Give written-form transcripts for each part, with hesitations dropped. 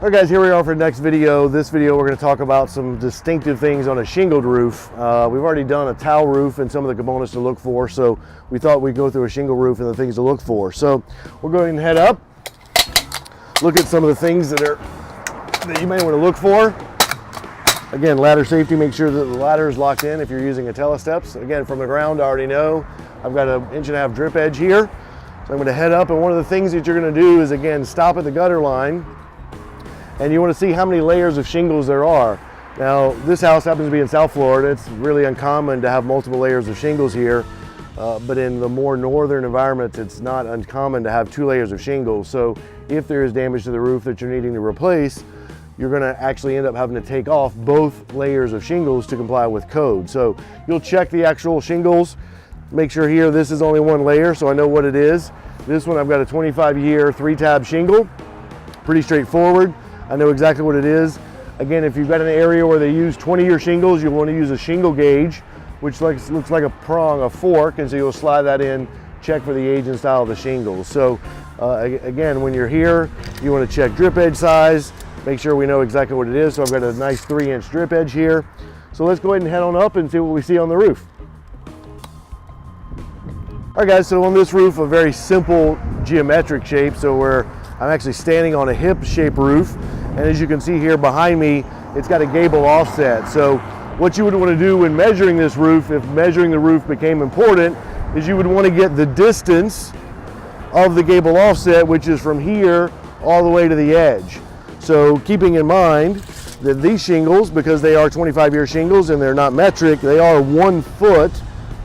All right guys, here we are for the next video. This video we're going to talk about some distinctive things on a shingled roof. We've already done a tile roof and some of the components to look for, so we thought we'd go through a shingle roof and the things to look for. So we're going to head up, look at some of the things that you may want to look for. Again, ladder safety, make sure that the ladder is locked in if you're using a telesteps. Again, from the ground, I already know I've got an 1.5-inch drip edge here. So I'm going to head up, and one of the things that you're going to do is, again, stop at the gutter line. And you want to see how many layers of shingles there are. Now, this house happens to be in South Florida. It's really uncommon to have multiple layers of shingles here, but in the more northern environments, it's not uncommon to have 2 layers of shingles. So if there is damage to the roof that you're needing to replace, you're going to actually end up having to take off both layers of shingles to comply with code. So you'll check the actual shingles, make sure here this is only 1 layer, so I know what it is. This one, I've got a 25-year 3-tab shingle, pretty straightforward. I know exactly what it is. Again, if you've got an area where they use 20-year shingles, you'll want to use a shingle gauge, which looks like a prong, a fork, and so you'll slide that in, check for the age and style of the shingles. So again, when you're here, you want to check drip edge size, make sure we know exactly what it is. So I've got a nice 3-inch drip edge here. So let's go ahead and head on up and see what we see on the roof. All right guys, so on this roof, a very simple geometric shape. So I'm actually standing on a hip-shaped roof. And as you can see here behind me, it's got a gable offset. So what you would want to do when measuring this roof, if measuring the roof became important, is you would want to get the distance of the gable offset, which is from here all the way to the edge. So keeping in mind that these shingles, because they are 25-year shingles and they're not metric, they are 1 foot.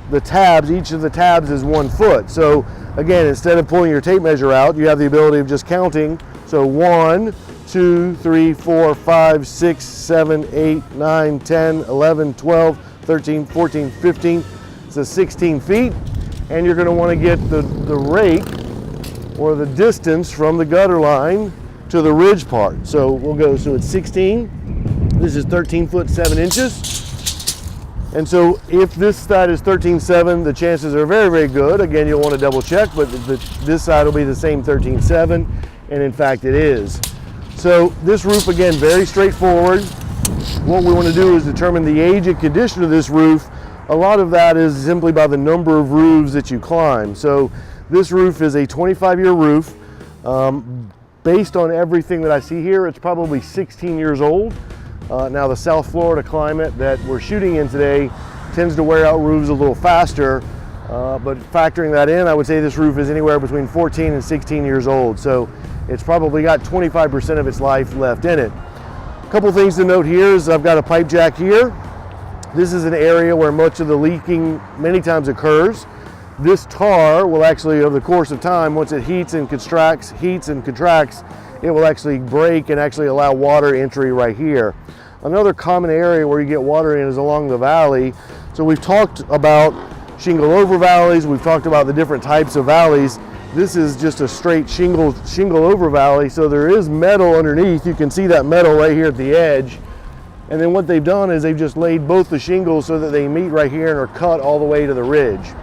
The tabs, each of the tabs is 1 foot. So again, instead of pulling your tape measure out, you have the ability of just counting. So 1, 2, 3, 4, 5, 6, 7, 8, 9, 10, 11, 12, 13, 14, 15. So 16 feet. And you're going to want to get the rake or the distance from the gutter line to the ridge part. So we'll go, so it's 16. This is 13 foot 7 inches. And so if this side is 13.7, the chances are very, very good. Again, you'll want to double check, but this side will be the same 13.7, and in fact it is. So this roof, again, very straightforward. What we want to do is determine the age and condition of this roof. A lot of that is simply by the number of roofs that you climb. So this roof is a 25-year roof. Based on everything that I see here, it's probably 16 years old. Now the South Florida climate that we're shooting in today tends to wear out roofs a little faster, but factoring that in, I would say this roof is anywhere between 14 and 16 years old. So it's probably got 25% of its life left in it. A couple things to note here is I've got a pipe jack here. This is an area where much of the leaking many times occurs. This tar will actually, over the course of time, once it heats and contracts, it will actually break and actually allow water entry right here. Another common area where you get water in is along the valley. So we've talked about shingle over valleys, we've talked about the different types of valleys. This is just a straight shingle over valley, so there is metal underneath. You can see that metal right here at the edge. And then what they've done is they've just laid both the shingles so that they meet right here and are cut all the way to the ridge.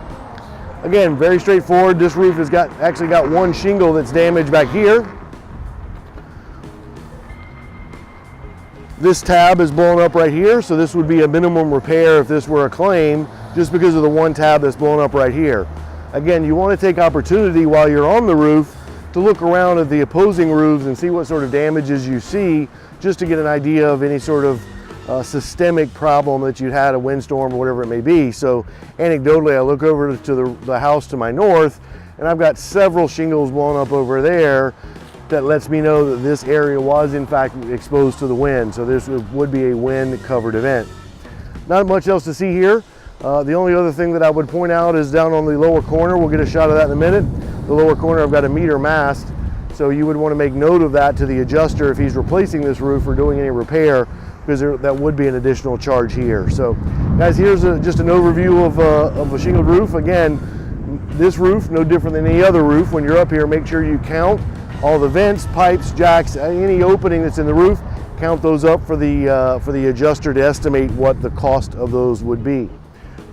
Again, very straightforward. This roof has actually got 1 shingle that's damaged back here. This tab is blown up right here, so this would be a minimum repair if this were a claim, just because of the 1 tab that's blown up right here. Again, you want to take opportunity while you're on the roof to look around at the opposing roofs and see what sort of damages you see, just to get an idea of any sort of systemic problem that you'd had, a windstorm or whatever it may be. So anecdotally, I look over to the house to my north, and I've got several shingles blown up over there. That lets me know that this area was in fact exposed to the wind. So this would be a wind covered event. Not much else to see here. The only other thing that I would point out is down on the lower corner. We'll get a shot of that in a minute. The lower corner, I've got a meter mast. So you would want to make note of that to the adjuster if he's replacing this roof or doing any repair, because that would be an additional charge here. So guys, here's just an overview of a shingled roof. Again, this roof, no different than any other roof. When you're up here, make sure you count all the vents, pipes, jacks, any opening that's in the roof. Count those up for the adjuster to estimate what the cost of those would be.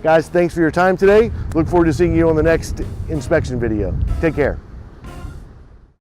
Guys, thanks for your time today. Look forward to seeing you on the next inspection video. Take care.